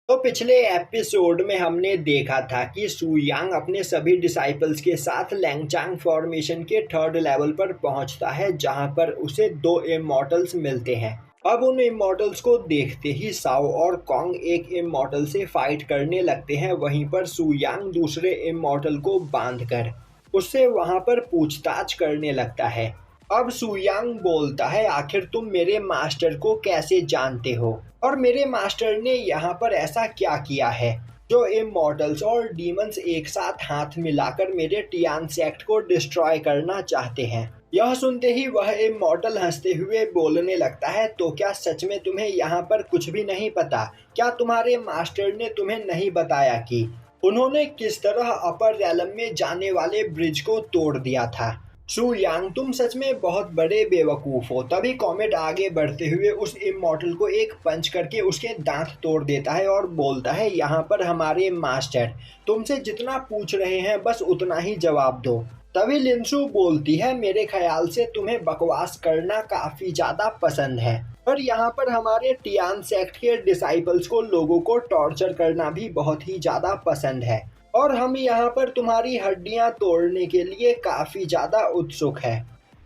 तो पिछले एपिसोड में हमने देखा था कि सू यांग अपने सभी डिसाइपल्स के साथ लैंगचांग फॉर्मेशन के थर्ड लेवल पर पहुंचता है, जहां पर उसे दो इमॉर्टल्स मिलते हैं। अब उन इमॉर्टल्स को देखते ही साओ और कॉन्ग एक इमॉर्टल से फाइट करने लगते हैं। वहीं पर सू यांग दूसरे इमॉर्टल को बांधकर उससे वहां पर पूछताछ करने लगता है। अब सुयांग बोलता है, आखिर तुम मेरे मास्टर को कैसे जानते हो और मेरे मास्टर ने यहाँ पर ऐसा क्या किया है जो इमॉर्टल्स और डीमंस एक साथ हाथ मिलाकर मेरे टियान सेक्ट को डिस्ट्रॉय करना चाहते हैं। यह सुनते ही वह इमॉर्टल हंसते हुए बोलने लगता है, तो क्या सच में तुम्हें यहाँ पर कुछ भी नहीं पता? क्या तुम्हारे मास्टर ने तुम्हें नहीं बताया कि उन्होंने किस तरह अपर रैलम में जाने वाले ब्रिज को तोड़ दिया था? शू यांग, तुम सच में बहुत बड़े बेवकूफ हो। तभी कॉमेट आगे बढ़ते हुए उस इमॉर्टल को एक पंच करके उसके दांत तोड़ देता है और बोलता है, यहाँ पर हमारे मास्टर तुमसे जितना पूछ रहे हैं बस उतना ही जवाब दो। तभी लिंसू बोलती है, मेरे ख्याल से तुम्हें बकवास करना काफी ज्यादा पसंद है, पर यहाँ पर हमारे टियान सेक्ट के डिसाइपल्स को लोगों को टॉर्चर करना भी बहुत ही ज्यादा पसंद है और हम यहाँ पर तुम्हारी हड्डियां तोड़ने के लिए काफी ज्यादा उत्सुक है।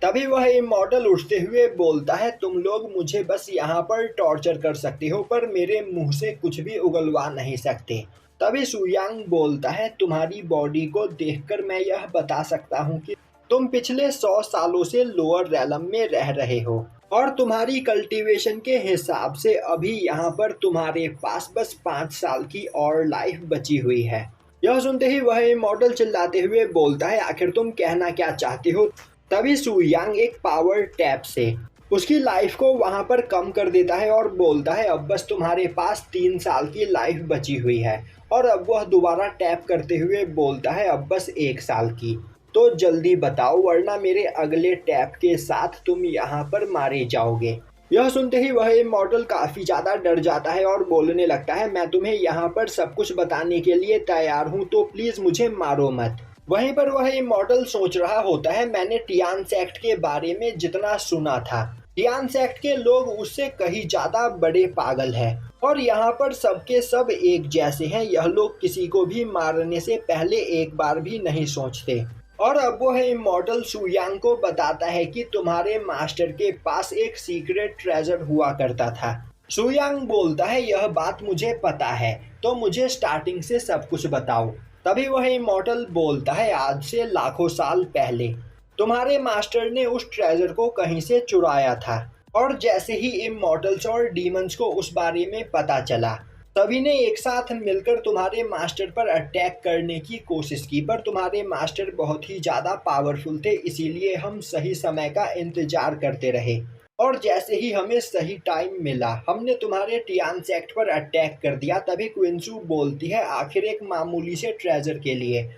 तभी वह इमॉर्टल उठते हुए बोलता है, तुम लोग मुझे बस यहाँ पर टॉर्चर कर सकते हो पर मेरे मुंह से कुछ भी उगलवा नहीं सकते। तभी सुयांग बोलता है, तुम्हारी बॉडी को देखकर मैं यह बता सकता हूँ कि तुम पिछले 100 सालों से लोअर रैलम में रह रहे हो और तुम्हारी कल्टीवेशन के हिसाब से अभी यहाँ पर तुम्हारे पास बस 5 साल की और लाइफ बची हुई है। यह सुनते ही वह इमॉर्टल चिल्लाते हुए बोलता है, आखिर तुम कहना क्या चाहते हो? तभी सू यांग एक पावर टैप से उसकी लाइफ को वहां पर कम कर देता है और बोलता है, अब बस तुम्हारे पास 3 साल की लाइफ बची हुई है। और अब वह दोबारा टैप करते हुए बोलता है, अब बस 1 साल की। तो जल्दी बताओ वरना मेरे अगले टैप के साथ तुम यहाँ पर मारे जाओगे। यह सुनते ही वह इमॉर्टल काफी ज्यादा डर जाता है और बोलने लगता है, मैं तुम्हें यहाँ पर सब कुछ बताने के लिए तैयार हूँ, तो प्लीज मुझे मारो मत। वहीं पर वह इमॉर्टल सोच रहा होता है, मैंने टियान सेक्ट के बारे में जितना सुना था, टियान सेक्ट के लोग उससे कहीं ज्यादा बड़े पागल हैं और यहाँ पर सबके सब एक जैसे हैं। यह लोग किसी को भी मारने से पहले एक बार भी नहीं सोचते। और अब वो है इमॉर्टल सुयांग को बताता है कि तुम्हारे मास्टर के पास एक सीक्रेट ट्रेजर हुआ करता था। सुयांग बोलता है, यह बात मुझे पता है, तो मुझे स्टार्टिंग से सब कुछ बताओ। तभी वह इमॉर्टल बोलता है, आज से लाखों साल पहले तुम्हारे मास्टर ने उस ट्रेजर को कहीं से चुराया था और जैसे ही इमॉर्टल्स और डीमंस को उस बारे में पता चला, सभी ने एक साथ मिलकर तुम्हारे मास्टर पर अटैक करने की कोशिश की, पर तुम्हारे मास्टर बहुत ही ज़्यादा पावरफुल थे, इसीलिए हम सही समय का इंतजार करते रहे और जैसे ही हमें सही टाइम मिला हमने तुम्हारे टियान सेक्ट पर अटैक कर दिया। तभी क्विंसू बोलती है, आखिर एक मामूली से ट्रेजर के लिए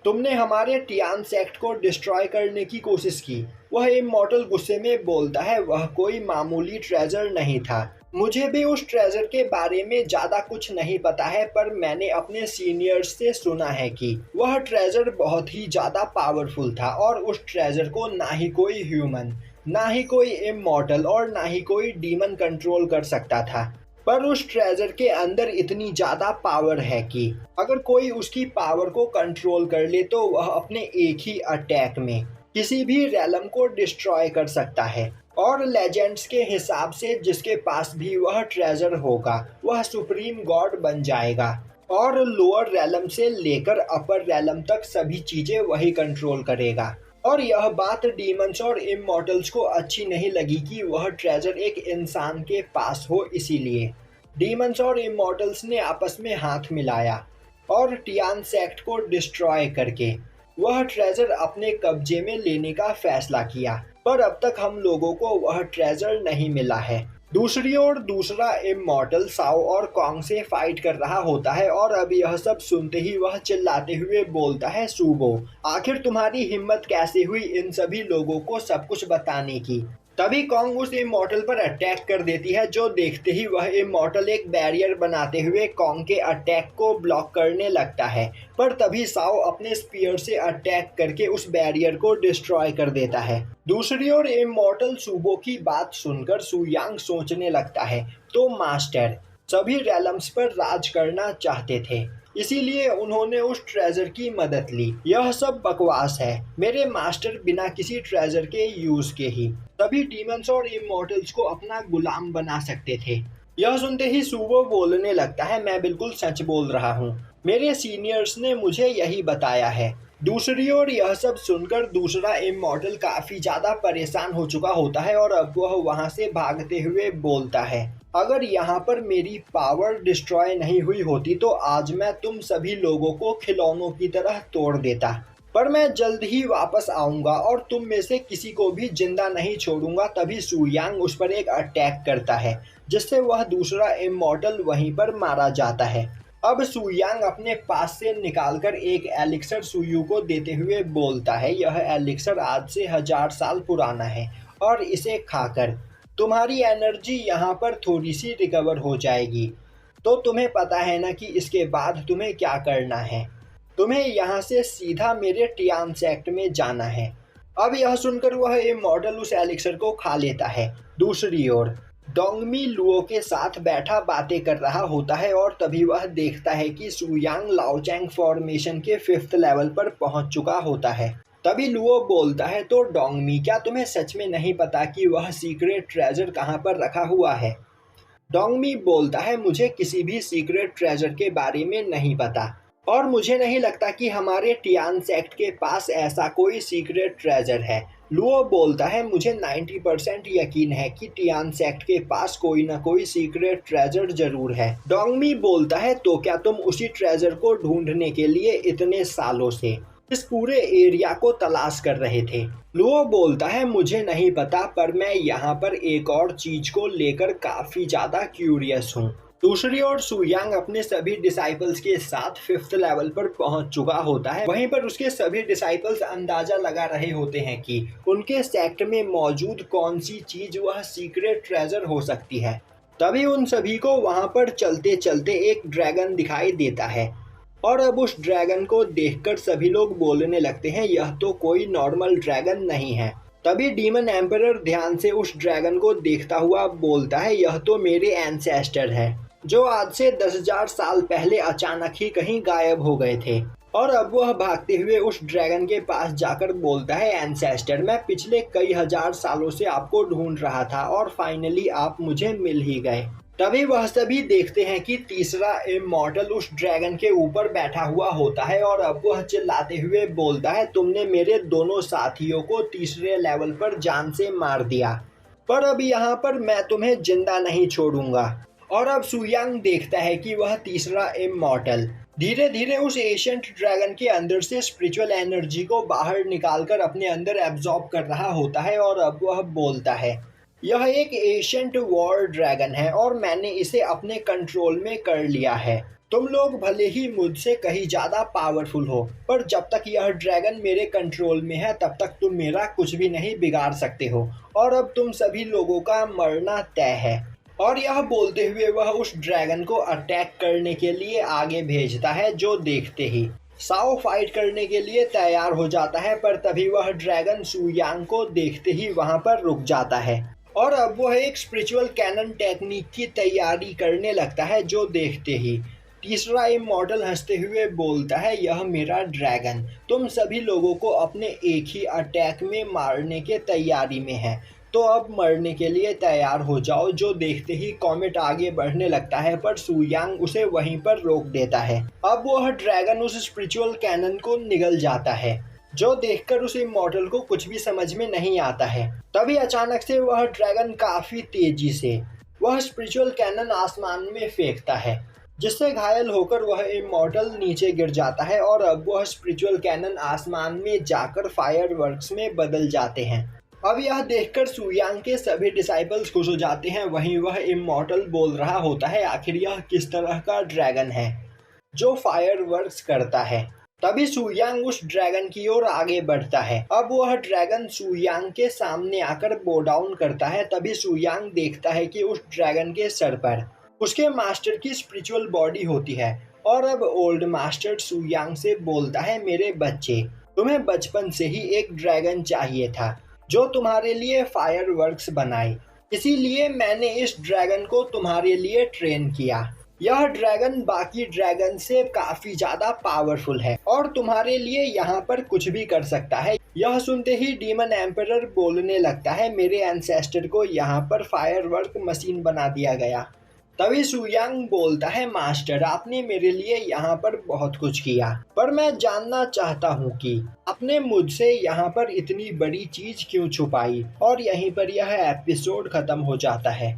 तुमने हमारे टियान सेक्ट को डिस्ट्रॉय करने की कोशिश की। वह इमॉर्टल गुस्से में बोलता है, वह कोई मामूली ट्रेजर नहीं था। मुझे भी उस ट्रेजर के बारे में ज्यादा कुछ नहीं पता है, पर मैंने अपने सीनियर्स से सुना है कि वह ट्रेजर बहुत ही ज्यादा पावरफुल था और उस ट्रेजर को ना ही कोई ह्यूमन, ना ही कोई इमॉर्टल और ना ही कोई डीमन कंट्रोल कर सकता था। पर उस ट्रेजर के अंदर इतनी ज्यादा पावर है कि अगर कोई उसकी पावर को कंट्रोल कर ले तो वह अपने एक ही अटैक में किसी भी रैलम को डिस्ट्रॉय कर सकता है। और लेजेंड्स के हिसाब से जिसके पास भी वह ट्रेजर होगा वह सुप्रीम गॉड बन जाएगा और लोअर रैलम से लेकर अपर रैलम तक सभी चीजें वही कंट्रोल करेगा। और यह बात डीमंस और इमॉर्टल्स को अच्छी नहीं लगी कि वह ट्रेजर एक इंसान के पास हो, इसीलिए डीमंस और इमॉर्टल्स ने आपस में हाथ मिलाया और टियान सेक्ट को डिस्ट्रॉय करके वह ट्रेजर अपने कब्जे में लेने का फैसला किया। पर अब तक हम लोगों को वह ट्रेजर नहीं मिला है। दूसरी ओर दूसरा इमॉर्टल साओ और कॉन्ग से फाइट कर रहा होता है और अब यह सब सुनते ही वह चिल्लाते हुए बोलता है, सूबो, आखिर तुम्हारी हिम्मत कैसे हुई इन सभी लोगों को सब कुछ बताने की? तभी कॉन्ग उस इमॉर्टल पर अटैक कर देती है, जो देखते ही वह इमॉर्टल एक बैरियर बनाते हुए कॉन्ग के अटैक को ब्लॉक करने लगता है। पर तभी साओ अपने स्पीयर से अटैक करके उस बैरियर को डिस्ट्रॉय कर देता है। दूसरी ओर इमॉर्टल सूबो की बात सुनकर सुयांग सोचने लगता है, तो मास्टर सभी रेलम्स पर राज करना चाहते थे, इसीलिए उन्होंने उस ट्रेजर की मदद ली। यह सब बकवास है, मेरे मास्टर बिना किसी ट्रेजर के यूज के ही सभी डीमंस और इमॉर्टल्स को अपना गुलाम बना सकते थे। यह सुनते ही सुवो बोलने लगता है, मैं बिल्कुल सच बोल रहा हूँ, मेरे सीनियर्स ने मुझे यही बताया है। दूसरी ओर यह सब सुनकर दूसरा इमॉर्टल काफी ज्यादा परेशान हो चुका होता है और अब वह वहां से भागते हुए बोलता है, अगर यहाँ पर मेरी पावर डिस्ट्रॉय नहीं हुई होती तो आज मैं तुम सभी लोगों को खिलौनों की तरह तोड़ देता। पर मैं जल्द ही वापस आऊंगा और तुम में से किसी को भी जिंदा नहीं छोड़ूंगा। तभी सुयांग उस पर एक अटैक करता है, जिससे वह दूसरा इमॉर्टल वहीं पर मारा जाता है। अब सुयांग अपने पास से निकालकर एक एलिक्सर सुयू को देते हुए बोलता है, यह एलिक्सर आज से 1000 साल पुराना है और इसे खाकर तुम्हारी एनर्जी यहाँ पर थोड़ी सी रिकवर हो जाएगी। तो तुम्हें पता है ना कि इसके बाद तुम्हें क्या करना है, तुम्हें यहाँ से सीधा मेरे टियान सेक्ट में जाना है। अब यह सुनकर वह इमॉर्टल उस एलिक्सर को खा लेता है। दूसरी ओर डोंगमी लुओ के साथ बैठा बातें कर रहा होता है और तभी वह देखता है कि सुयांग लाओचैंग फॉर्मेशन के 5th लेवल पर पहुंच चुका होता है। तभी लुओ बोलता है, तो डोंगमी, क्या तुम्हें सच में नहीं पता कि वह सीक्रेट ट्रेजर कहाँ पर रखा हुआ है? डोंगमी बोलता है, मुझे किसी भी सीक्रेट ट्रेजर के बारे में नहीं पता और मुझे नहीं लगता कि हमारे टियान सेक्ट के पास ऐसा कोई सीक्रेट ट्रेजर है। लुओ बोलता है, मुझे 90% यकीन है कि टियान सेक्ट के पास कोई ना कोई सीक्रेट ट्रेजर जरूर है। डोंगमी बोलता है, तो क्या तुम उसी ट्रेजर को ढूंढने के लिए इतने सालों से इस पूरे एरिया को तलाश कर रहे थे? लुओ बोलता है, मुझे नहीं पता, पर मैं यहाँ पर एक और चीज को लेकर काफी ज्यादा क्यूरियस हूँ। दूसरी ओर सुयांग अपने सभी डिसाइपल्स के साथ 5th लेवल पर पहुंच चुका होता है। वहीं पर उसके सभी डिसाइपल्स अंदाजा लगा रहे होते हैं कि उनके सेक्ट में मौजूद कौन सी चीज वह सीक्रेट ट्रेजर हो सकती है। तभी उन सभी को वहां पर चलते चलते एक ड्रैगन दिखाई देता है और अब उस ड्रैगन को देखकर सभी लोग बोलने लगते हैं, यह तो कोई नॉर्मल ड्रैगन नहीं है। तभी डीमन एम्परर ध्यान से उस ड्रैगन को देखता हुआ बोलता है, यह तो मेरे एंसेस्टर है जो आज से 10,000 साल पहले अचानक ही कहीं गायब हो गए थे। और अब वह भागते हुए उस ड्रैगन के पास जाकर बोलता है, एंसेस्टर, मैं पिछले कई हजार सालों से आपको ढूंढ रहा था और फाइनली आप मुझे मिल ही गए। तभी वह सभी देखते हैं कि तीसरा इमॉर्टल उस ड्रैगन के ऊपर बैठा हुआ होता है और अब वह चिल्लाते हुए बोलता है, तुमने मेरे दोनों साथियों को तीसरे लेवल पर जान से मार दिया, पर अब यहाँ पर मैं तुम्हें जिंदा नहीं छोड़ूंगा। और अब सुयांग देखता है कि वह तीसरा इमॉर्टल धीरे धीरे उस एशियंट ड्रैगन के अंदर से स्पिरिचुअल एनर्जी को बाहर निकालकर अपने अंदर एब्जॉर्ब कर रहा होता है और अब वह बोलता है, यह एक एशियंट वॉर ड्रैगन है और मैंने इसे अपने कंट्रोल में कर लिया है। तुम लोग भले ही मुझसे कहीं ज्यादा पावरफुल हो, पर जब तक यह ड्रैगन मेरे कंट्रोल में है तब तक तुम मेरा कुछ भी नहीं बिगाड़ सकते हो और अब तुम सभी लोगों का मरना तय है। और यह बोलते हुए वह उस ड्रैगन को अटैक करने के लिए आगे भेजता है, जो देखते ही साओ फाइट करने के लिए तैयार हो जाता है, पर तभी वह ड्रैगन सुयांग को देखते ही वहां पर रुक जाता है और अब वह एक स्पिरिचुअल कैनन टेक्निक की तैयारी करने लगता है, जो देखते ही तीसरा इमॉर्टल हंसते हुए बोलता है, यह मेरा ड्रैगन तुम सभी लोगों को अपने एक ही अटैक में मारने के तैयारी में है, तो अब मरने के लिए तैयार हो जाओ। जो देखते ही कॉमेट आगे बढ़ने लगता है, पर सुयांग उसे वहीं पर रोक देता है। अब वह ड्रैगन उस स्पिरिचुअल कैनन को निगल जाता है, जो देखकर उस इमॉर्टल को कुछ भी समझ में नहीं आता है। तभी अचानक से वह ड्रैगन काफी तेजी से वह स्पिरिचुअल कैनन आसमान में फेंकता है, जिससे घायल होकर वह इमॉर्टल नीचे गिर जाता है और अब वह स्पिरिचुअल कैनन आसमान में जाकर फायरवर्क्स में बदल जाते हैं। अब यह देखकर सुयांग के सभी डिसाइपल्स खुश हो जाते हैं। वहीं वह इमॉर्टल बोल रहा होता है, आखिर यह किस तरह का ड्रैगन है जो फायरवर्क्स करता है। तभी सुयांग उस ड्रैगन की ओर आगे बढ़ता है। अब वह ड्रैगन सुयांग के सामने आकर बो डाउन करता है। तभी सुयांग देखता है कि उस ड्रैगन के सर पर उसके मास्टर की स्पिरिचुअल बॉडी होती है और अब ओल्ड मास्टर सुयांग से बोलता है, मेरे बच्चे, तुम्हें बचपन से ही एक ड्रैगन चाहिए था जो तुम्हारे लिए फायरवर्क्स बनाए, इसीलिए मैंने इस ड्रैगन को तुम्हारे लिए ट्रेन किया। यह ड्रैगन बाकी ड्रैगन से काफी ज्यादा पावरफुल है और तुम्हारे लिए यहाँ पर कुछ भी कर सकता है। यह सुनते ही डीमन एम्परर बोलने लगता है, मेरे एंसेस्टर को यहाँ पर फायरवर्क मशीन बना दिया गया। तभी सुयांग बोलता है, मास्टर आपने मेरे लिए यहाँ पर बहुत कुछ किया, पर मैं जानना चाहता हूँ कि आपने मुझसे यहाँ पर इतनी बड़ी चीज क्यों छुपाई। और यहीं पर यह एपिसोड खत्म हो जाता है।